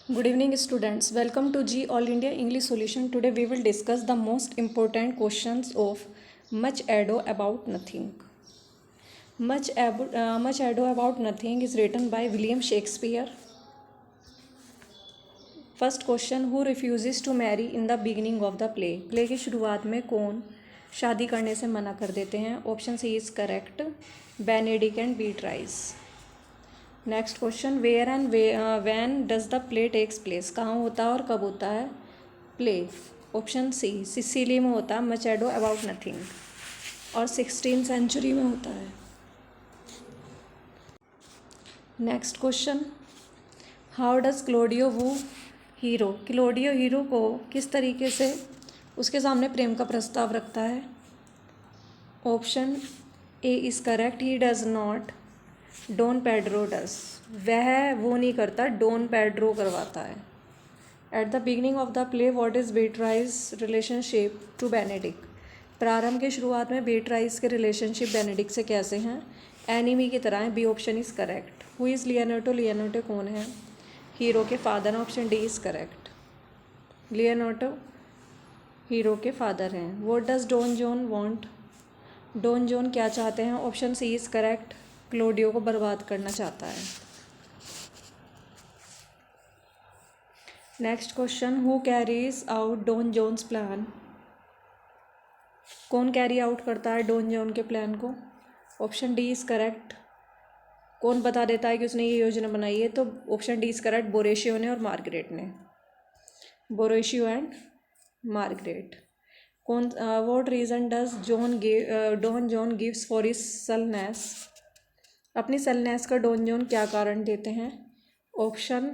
Good evening, students. Welcome to G All India English Solution. Today we will discuss the most important questions of Much Ado About Nothing. Much Ado About Nothing is written by William Shakespeare. First question: Who refuses to marry in the beginning of the play? Play की शुरुआत में कौन शादी करने से मना कर देते हैं? Option C is correct, Benedict and Beatrice. Next question: where and when does the play takes place? कहाँ होता है और कब होता है प्ले? ऑप्शन सी सिसिली में होता है मच एडो अबाउट नथिंग, और 16th सेंचुरी में होता है. Next question: how does Claudio woo Hero? Claudio Hero को किस तरीके से उसके सामने प्रेम का प्रस्ताव रखता है? Option A is correct, he does not, Don Pedro does. वह वो नहीं करता, डॉन पेड्रो करवाता है. At the beginning of the play what is Beatrice relationship to Benedict? प्रारंभ के शुरुआत में बीट्राइज के रिलेशनशिप बेनेडिक्ट से कैसे हैं? एनिमी की तरह है. B option is correct. Who is Leonardo? Leonardo कौन है? हीरो के father. Option D is correct. Leonardo hero के फादर हैं. What does Don John want? Don John क्या चाहते हैं? Option C is correct, Claudio को बर्बाद करना चाहता है. Next question: who carries out Don John's plan? कौन कैरी आउट करता है डॉन जॉन के प्लान को? Option D is correct. कौन बता देता है कि उसने ये योजना बनाई है? तो option D is correct, Borachio ने और मार्गरेट ने. Borachio and Margaret. कौन what reason does Don John gives for his sullenness? अपनी सलनेस का डॉन जॉन क्या कारण देते हैं? Option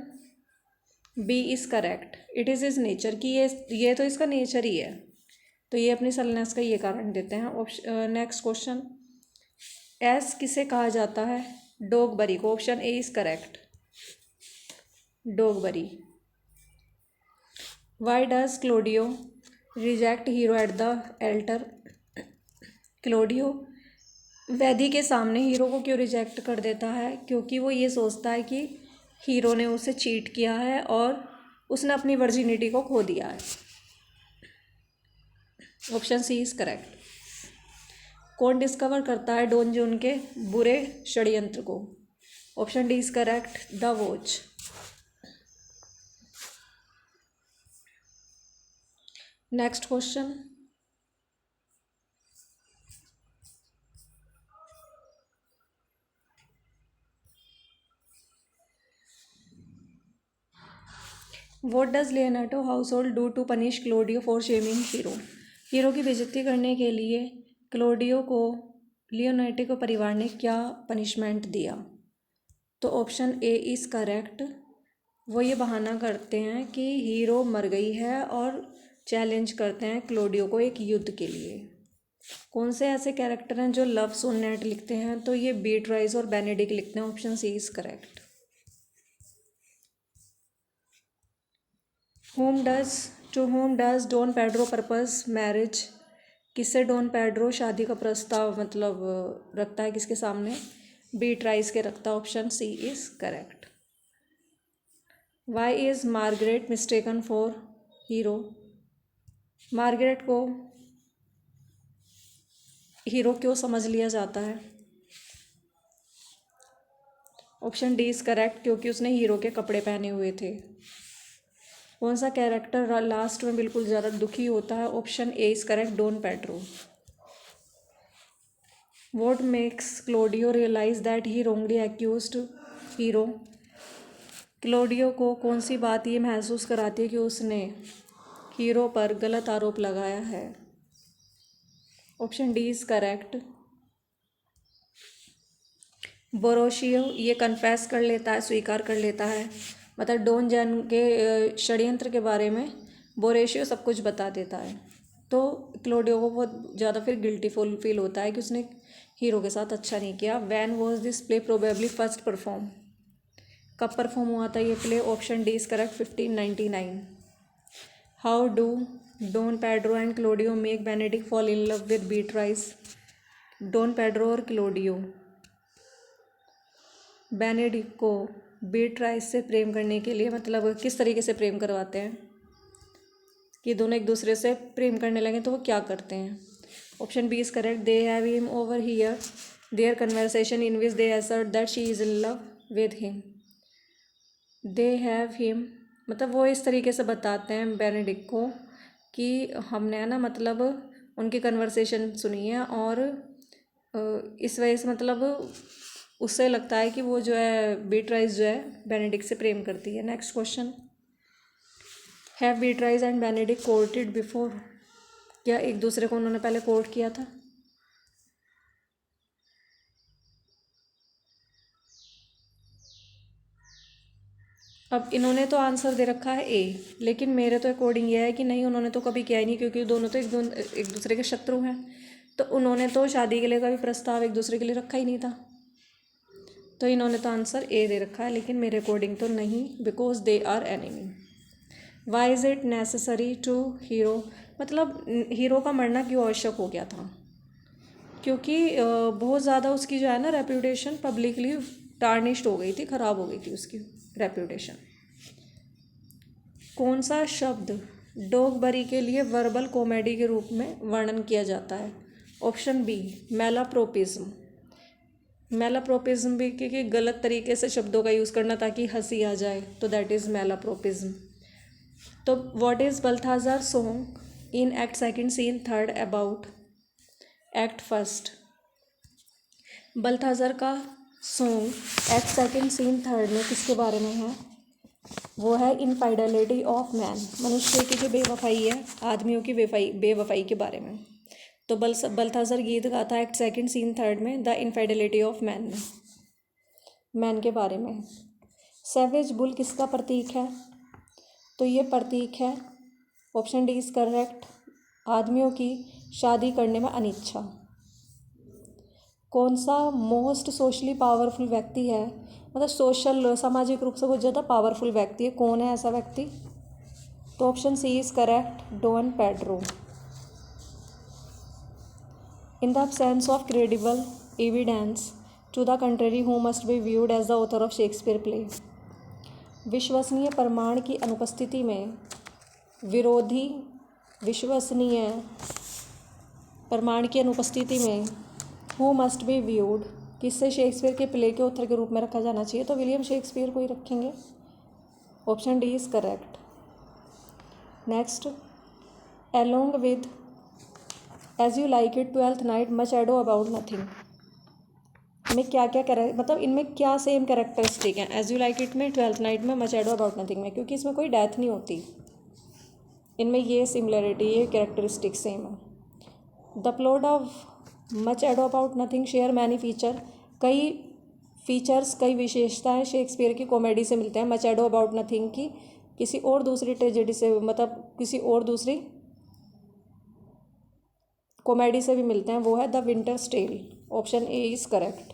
B is correct, it is his nature, कि ये तो इसका नेचर ही है, तो ये अपनी सलनेस का ये कारण देते हैं. ऑप्शन नेक्स्ट क्वेश्चन: एस किसे कहा जाता है? डोगबरी को. Option A is correct, Dogberry. Why does Claudio reject Hero at the altar? Claudio वेदी के सामने हीरो को क्यों रिजेक्ट कर देता है? क्योंकि वो ये सोचता है कि हीरो ने उसे चीट किया है और उसने अपनी वर्जिनिटी को खो दिया है. Option C is correct. कौन डिस्कवर करता है डॉन जॉन के बुरे षड्यंत्र को? Option D is correct, the watch. Next question: what does Leonardo household do to punish Claudio for shaming Hero? Hero की बेइज्जती करने के लिए क्लोडियो को लियोनार्डो के परिवार ने क्या पनिशमेंट दिया? तो ऑप्शन ए इज़ करेक्ट. वो ये बहाना करते हैं कि हीरो मर गई है और चैलेंज करते हैं क्लोडियो को एक युद्ध के लिए. कौन से ऐसे कैरेक्टर हैं जो लव सोनेट लिखते हैं? तो ये बीट्राइस और बेनेडिक्ट लिखते हैं. Option C is correct. To whom does Don Pedro purpose marriage? किससे डॉन पेड्रो शादी का प्रस्ताव रखता है? किसके सामने? बीट्राइस के रखता है. Option C is correct. Why is Margaret mistaken for hero? Margaret को हीरो क्यों समझ लिया जाता है? ऑप्शन डी इज़ करेक्ट, क्योंकि उसने हीरो के कपड़े पहने हुए थे. कौन सा कैरेक्टर लास्ट में बिल्कुल ज़्यादा दुखी होता है? Option A is correct, Don Pedro. What makes Claudio realize that he wrongly accused Hero? Claudio को कौन सी बात ये महसूस कराती है कि उसने हीरो पर गलत आरोप लगाया है? ऑप्शन डी इज़ करेक्ट, बोरोशियो ये कन्फेस कर लेता है, स्वीकार कर लेता है. डॉन जॉन के षड्यंत्र के बारे में बोरेशियो सब कुछ बता देता है. तो क्लोडियो को बहुत ज़्यादा फिर गिल्टी फील होता है कि उसने हीरो के साथ अच्छा नहीं किया. When was this play probably first perform? कब परफॉर्म हुआ था ये प्ले? Option D is correct, 1599. How do Don Pedro and Claudio make Benedick fall in love with Beatrice? Don Pedro और क्लोडियो बेनेडिक्ट को बीट्राइस से प्रेम करने के लिए मतलब किस तरीके से प्रेम करवाते हैं, कि दोनों एक दूसरे से प्रेम करने लगे तो वो क्या करते हैं। Option B is correct, they have him overhear their conversation in which they assert that she is in love with him. They have him मतलब वो इस तरीके से बताते हैं बेनेडिक्ट को कि हमने है ना मतलब उनकी कन्वर्सेशन सुनी है और इस वजह से मतलब उससे लगता है कि वो जो है बीट्राइस जो है बेनेडिक्ट से प्रेम करती है। Next question, have Beatrice and Benedick courted before, क्या एक दूसरे को उन्होंने पहले कोर्ट किया था। अब इन्होंने तो आंसर दे रखा है ए, लेकिन मेरे तो अकॉर्डिंग ये है कि नहीं, उन्होंने तो कभी किया ही नहीं, क्योंकि दोनों तो एक दूसरे के शत्रु हैं। तो उन्होंने तो शादी के लिए कभी प्रस्ताव एक दूसरे के लिए रखा ही नहीं था। तो इन्होंने तो आंसर ए दे रखा है, लेकिन मेरे अकॉर्डिंग तो नहीं, because they are enemy. Why is it necessary to hero, मतलब हीरो का मरना क्यों आवश्यक हो गया था, क्योंकि बहुत ज़्यादा उसकी जो है ना रेप्यूटेशन पब्लिकली टार्निश्ड हो गई थी, ख़राब हो गई थी उसकी रेप्यूटेशन। कौन सा शब्द डोगबरी के लिए वर्बल कॉमेडी के रूप में वर्णन किया जाता है। Option B मेलाप्रोपिज्म। मेलाप्रोपिज्म भी क्योंकि गलत तरीके से शब्दों का यूज़ करना ताकि हंसी आ जाए, तो दैट इज़ मेलाप्रोपिज्म। तो what is Balthasar song in act second scene third about act first. Balthasar का song act second scene third में किसके बारे में है, वो है इनफाइडेलिटी ऑफ मैन, मनुष्य की जो बेवफाई है, आदमियों की बेवफाई के बारे में। तो बल्थाजर गीत गाता है एक्ट सेकंड सीन थर्ड में द इनफाइडेलिटी ऑफ मैन में, मैन के बारे में। सैवेज बुल किसका प्रतीक है, तो ये प्रतीक है, ऑप्शन डी इज करेक्ट, आदमियों की शादी करने में अनिच्छा। कौन सा मोस्ट सोशली पावरफुल व्यक्ति है, मतलब सोशल सामाजिक रूप से बहुत ज़्यादा पावरफुल व्यक्ति है, कौन है ऐसा व्यक्ति, तो option C is correct, Don Pedro. In the absence of credible evidence to the contrary, who must be viewed as the author of Shakespeare play? विश्वसनीय प्रमाण की अनुपस्थिति में विरोधी विश्वसनीय प्रमाण की अनुपस्थिति में who must be viewed किससे शेक्सपियर के प्ले के उत्तर के रूप में रखा जाना चाहिए, तो विलियम शेक्सपियर को ही रखेंगे। Option D is correct. Next, along with As you like It, Twelfth Night, Much ado about Nothing में क्या क्या मतलब इनमें क्या सेम कैरेक्टरिस्टिक हैं, एज यू लाइक इट में, ट्वेल्थ नाइट में, मच एडो अबाउट नथिंग में, क्योंकि इसमें कोई डेथ नहीं होती, इनमें ये सिमिलरिटी, ये कैरेक्टरिस्टिक सेम है। The plot of Much ado about nothing share many feature, कई फीचर्स, कई विशेषताएं शेक्सपियर की कॉमेडी से मिलते हैं। मच एडो अबाउट नथिंग की किसी और दूसरी ट्रेजेडी से, मतलब किसी और दूसरी कॉमेडी से भी मिलते हैं, वो है The Winter's Tale. Option A is correct.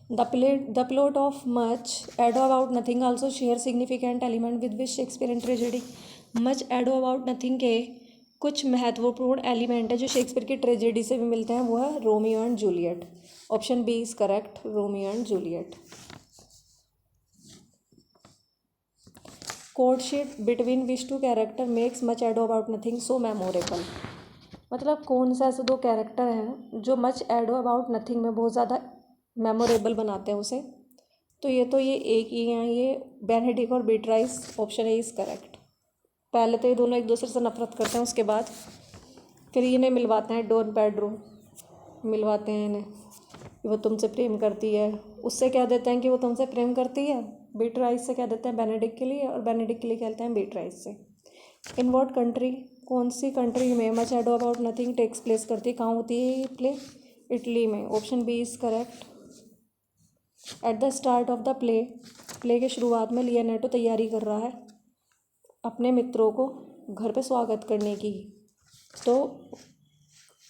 The plot of Much ado about Nothing also share significant element with which Shakespeare in tragedy. Much ado about nothing के कुछ महत्वपूर्ण एलिमेंट है जो शेक्सपियर की ट्रेजेडी से भी मिलते हैं, वो है Romeo and Juliet. Option B is correct, Romeo and Juliet. Courtship between which two character makes Much ado about Nothing so memorable, मतलब कौन सा ऐसे दो कैरेक्टर हैं जो मच एडो अबाउट नथिंग में बहुत ज़्यादा मेमोरेबल बनाते हैं उसे, तो ये एक ही हैं, ये बेनेडिक्ट और Beatrice. Option A is correct. पहले तो ये दोनों एक दूसरे से नफरत करते हैं, उसके बाद फिर इन्हें मिलवाते हैं, डॉन पेड्रो मिलवाते हैं इन्हें, वो तुमसे प्रेम करती है, उससे कह देते हैं कि वो तुमसे प्रेम करती है, बीट्राइस से कह देते हैं बेनेडिक्ट के लिए, और बेनेडिक्ट के लिए कहते हैं बीट्राइस से। इन वॉट कंट्री, कौन सी कंट्री में Much ado about Nothing takes place करती है, कहाँ होती है ये प्ले, इटली में। Option B is correct. At the start of the play के शुरुआत में लियोनार्डो तैयारी कर रहा है अपने मित्रों को घर पे स्वागत करने की, तो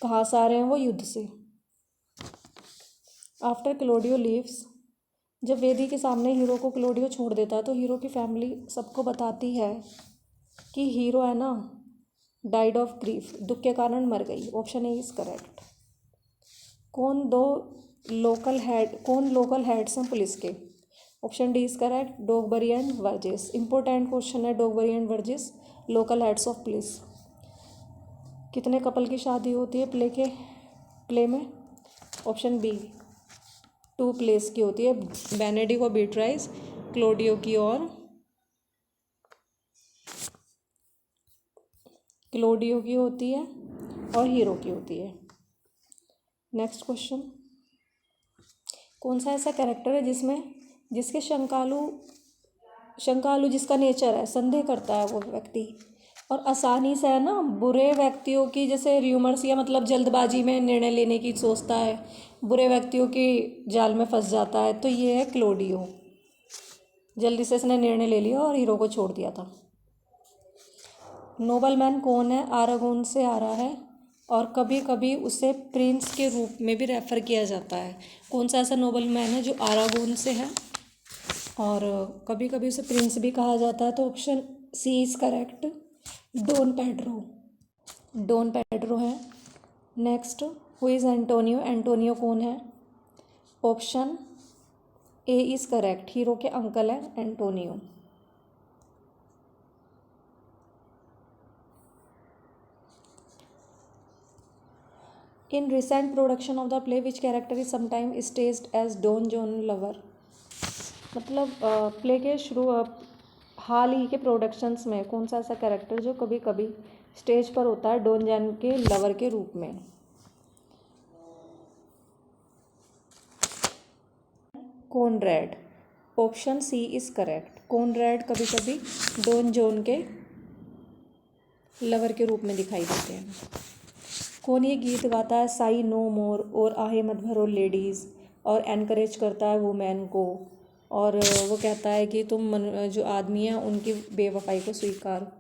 कहाँ से आ रहे हैं वो, युद्ध से। आफ्टर क्लोडियो लीव्स, जब वेदी के सामने हीरो को क्लोडियो छोड़ देता है तो हीरो की फैमिली सबको बताती है कि हीरो है ना डाइड ऑफ ग्रीफ, दुख के कारण मर गई। Option A is correct. कौन दो कौन लोकल हेड्स हैं पुलिस के? Option D is correct, Dogberry and Verges. Important question है Dogberry and Verges local heads of police. कितने कपल की शादी होती है प्ले में? ऑप्शन बी 2 प्लेस की होती है, बेनेडिक्ट और बीट्राइस, क्लोडियो की होती है और हीरो की होती है। नेक्स्ट क्वेश्चन, कौन सा ऐसा कैरेक्टर है जिसके शंकालू जिसका नेचर है, संदेह करता है वो व्यक्ति और आसानी से है ना बुरे व्यक्तियों की, जैसे र्यूमर्स या मतलब जल्दबाजी में निर्णय लेने की सोचता है, बुरे व्यक्तियों की जाल में फंस जाता है, तो ये है क्लोडियो। जल्दी से इसने निर्णय ले लिया और हीरो को छोड़ दिया था। नोबलमैन कौन है? आरागोन से आ रहा है और कभी कभी उसे प्रिंस के रूप में भी रेफर किया जाता है। कौन सा ऐसा नोबलमैन है जो आरागोन से है और कभी कभी उसे प्रिंस भी कहा जाता है? तो option C is correct, Don Pedro है। Next, who is Antonio? Antonio कौन है? Option A is correct, Hero के अंकल हैं Antonio. In recent production of the play which character is sometime staged as Don John lover? मतलब play के हाल ही के productions में कौन सा ऐसा कैरेक्टर जो कभी कभी स्टेज पर होता है डॉन जॉन के लवर के रूप में? Conrad. Option C is correct, Conrad कभी कभी डॉन जॉन के लवर के रूप में दिखाई देते हैं। कौन ये गीत गाता है साई नो मोर और आहे मत भरो लेडीज़ और एनकरेज करता है वुमेन को और वो कहता है कि तुम जो आदमी हैं उनकी बेवफाई को स्वीकार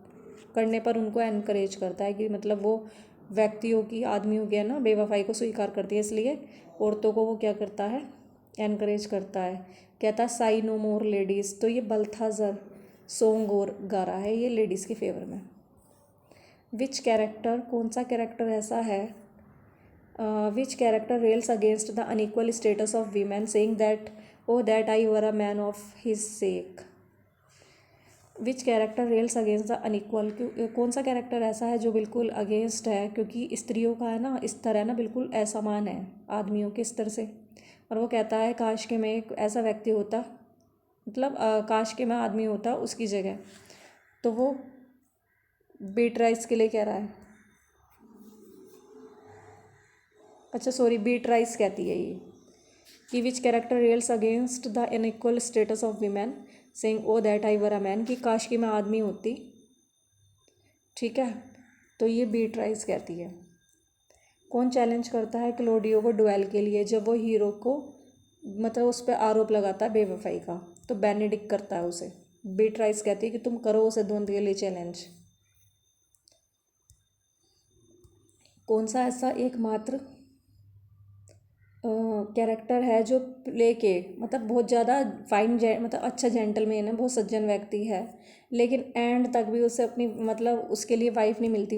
करने पर उनको एनकरेज करता है कि मतलब वो व्यक्तियों की आदमियों की है ना बेवफाई को स्वीकार करती है, इसलिए औरतों को वो क्या करता है? एनकरेज करता है। कहता है साई नो मोर लेडीज़। तो ये बल्थाजर सॉन्ग और गा रहा है ये लेडीज़ के फेवर में। विच कैरेक्टर, कौन सा कैरेक्टर ऐसा है which character rails against the unequal status of women saying that O that I were a man of his sex? Which character rails against the unequal, कौन सा कैरेक्टर ऐसा है जो बिल्कुल अगेंस्ट है, क्योंकि स्त्रियों का है ना स्तर है ना बिल्कुल असमान है आदमियों के स्तर से, और वो कहता है काश के मैं एक ऐसा व्यक्ति होता, मतलब काश के मैं आदमी होता उसकी जगह। तो वो बीट्राइस के लिए कह रहा है, अच्छा सॉरी बीट्राइस कहती है ये कि which character rails against the unequal status of women saying O that I were a man, कि काश की मैं आदमी होती, ठीक है। तो ये बीट्राइस कहती है। कौन चैलेंज करता है क्लोडियो को डुएल के लिए जब वो हीरो को मतलब उस पर आरोप लगाता है बेवफाई का? तो बेनेडिक्ट करता है उसे। बीट्राइस कहती है कि तुम करो उसे द्वंद्व के लिए चैलेंज। कौन सा ऐसा एकमात्र कैरेक्टर है जो प्ले के मतलब बहुत ज़्यादा फाइन मतलब अच्छा जेंटलमैन है, बहुत सज्जन व्यक्ति है, लेकिन एंड तक भी उसे अपनी मतलब उसके लिए वाइफ नहीं मिलती,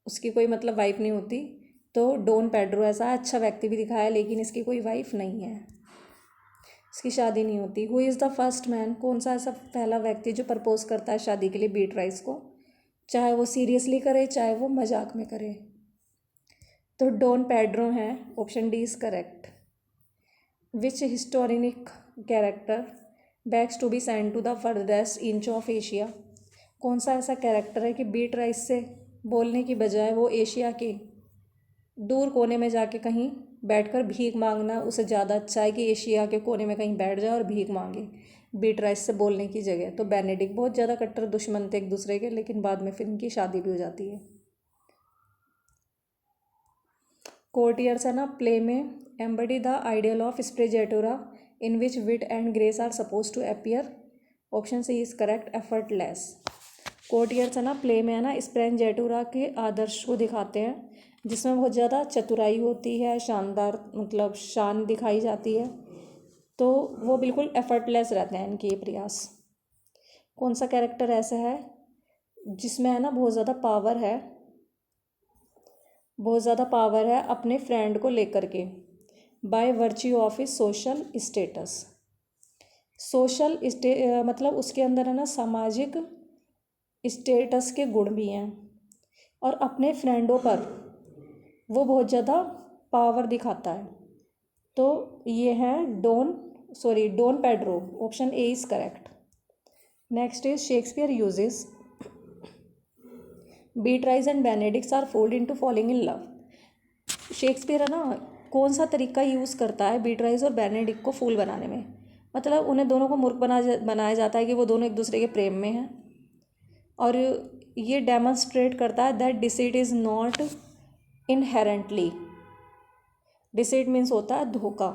उसकी कोई मतलब वाइफ नहीं होती? तो डॉन पेड्रो ऐसा अच्छा व्यक्ति भी दिखाया लेकिन इसकी कोई वाइफ नहीं है, इसकी शादी नहीं होती। Who is the first man, कौन सा ऐसा पहला व्यक्ति जो प्रपोज करता है शादी के लिए बीट्राइस को, चाहे वो सीरियसली करे चाहे वो मजाक में करे? तो डॉन पेड्रो है, option D is correct. Which historic character backs to be send to the farthest inch of Asia? कौन सा ऐसा कैरेक्टर है कि बीट्राइस से बोलने की बजाय वो एशिया के दूर कोने में जाके कहीं बैठकर भीख मांगना उसे ज़्यादा अच्छा है कि एशिया के कोने में कहीं बैठ जाए और भीख मांगे बीट्राइस से बोलने की जगह? तो बेनेडिक्ट। बहुत ज़्यादा कट्टर दुश्मन थे एक दूसरे के, लेकिन बाद में फिर इनकी शादी भी हो जाती है। कोर्टियर्स है ना प्ले में embody the ideal of sprezzatura in which wit and grace are suppose to appear? Option C is correct, effortless. Courtiers है ना प्ले में है ना स्प्रेजेटोरा के आदर्श को दिखाते हैं जिसमें बहुत ज़्यादा चतुराई होती है, शानदार मतलब शान दिखाई जाती है, तो वो बिल्कुल एफर्टलेस रहते हैं इनके ये प्रयास। कौन सा कैरेक्टर ऐसा है जिसमें है ना बहुत ज़्यादा पावर है अपने फ्रेंड को लेकर के? By virtue of his social status. मतलब उसके अंदर है ना सामाजिक स्टेटस के गुण भी हैं, और अपने फ्रेंडों पर वो बहुत ज़्यादा पावर दिखाता है। तो ये है Don Pedro. Option A is correct. Next is Shakespeare uses Beatrice and Benedicks are fooled into falling in love. Shakespeare है ना कौन सा तरीका यूज़ करता है बीट्राइज और बेनेडिक्ट को फूल बनाने में? मतलब उन्हें दोनों को मूर्ख बनाया जाता है कि वो दोनों एक दूसरे के प्रेम में हैं, और ये डेमोन्स्ट्रेट करता है that deceit is not inherently. Deceit means होता है धोखा।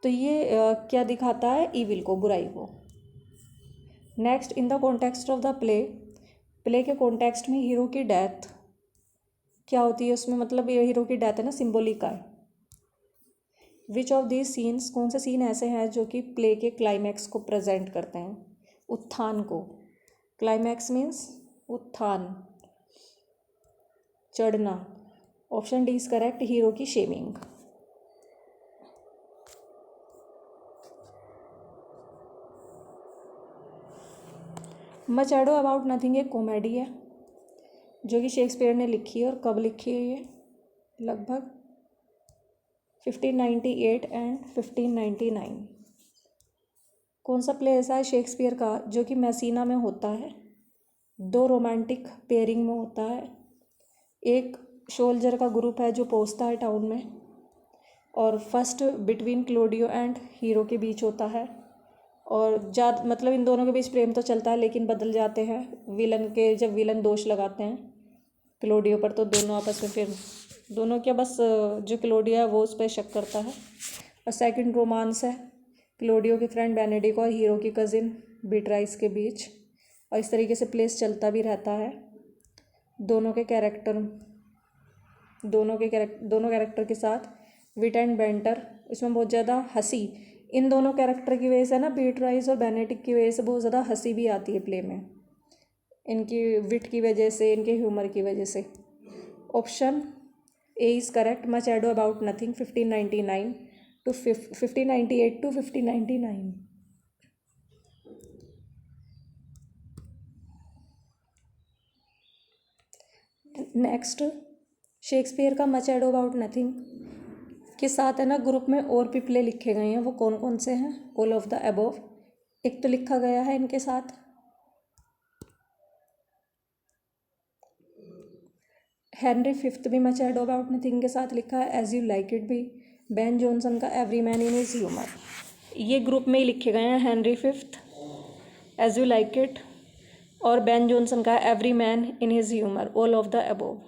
तो ये क्या दिखाता है? ईविल को, बुराई को। Next, in the context of the play के कॉन्टेक्स्ट में हीरो की डेथ क्या होती है उसमें? मतलब ये हीरो की डेथ है ना सिंबॉलिक है। विच ऑफ दीज सीन्स, कौन से सीन ऐसे हैं जो कि प्ले के क्लाइमैक्स को प्रेजेंट करते हैं, उत्थान को? क्लाइमैक्स मीन्स उत्थान, चढ़ना। Option D is correct, Hero की shaming. Much ado about Nothing एक कॉमेडी है जो कि शेक्सपियर ने लिखी है, और कब लिखी है ये? लगभग 1598 एंड 1599। कौन सा प्ले ऐसा है शेक्सपियर का जो कि मैसीना में होता है, दो रोमांटिक पेयरिंग में होता है, एक सोल्जर का ग्रुप है जो पहुंचता है टाउन में, और फर्स्ट बिटवीन क्लोडियो एंड हीरो के बीच होता है, और मतलब इन दोनों के बीच प्रेम तो चलता है लेकिन बदल जाते हैं विलन के, जब विलन दोष लगाते हैं क्लोडियो पर, तो दोनों आपस में फिर दोनों क्या बस जो क्लोडियो है वो उस पर शक करता है। और सेकंड रोमांस है क्लोडियो के फ्रेंड बेनेडिक्ट और हीरो की कज़िन बीट्राइस के बीच, और इस तरीके से प्लेस चलता भी रहता है। दोनों कैरेक्टर के साथ विट एंड बेंटर, इसमें बहुत ज़्यादा हंसी इन दोनों कैरेक्टर की वजह से ना, बीट्राइस और बेनेडिक्ट की वजह से बहुत ज़्यादा हंसी भी आती है प्ले में, इनकी विट की वजह से, इनके ह्यूमर की वजह से। Option A is correct, much ado about nothing 1598 to 1599। Next, Shakespeare का मच एडो अबाउट नथिंग के साथ है ना ग्रुप में और भी प्ले लिखे गए हैं, वो कौन कौन से हैं? ऑल ऑफ द अबव एक तो लिखा गया है इनके साथ, हेनरी फिफ्थ भी मच एडो अबाउट नथिंग के साथ लिखा है, एज यू लाइक इट भी, बेन जॉनसन का every man in his humour, ये ग्रुप में ही लिखे गए हैं, Henry fifth, as you like it, और बेन जॉनसन का every man in his humour, all of the above.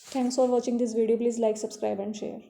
Thanks for watching this video. Please like, subscribe and share.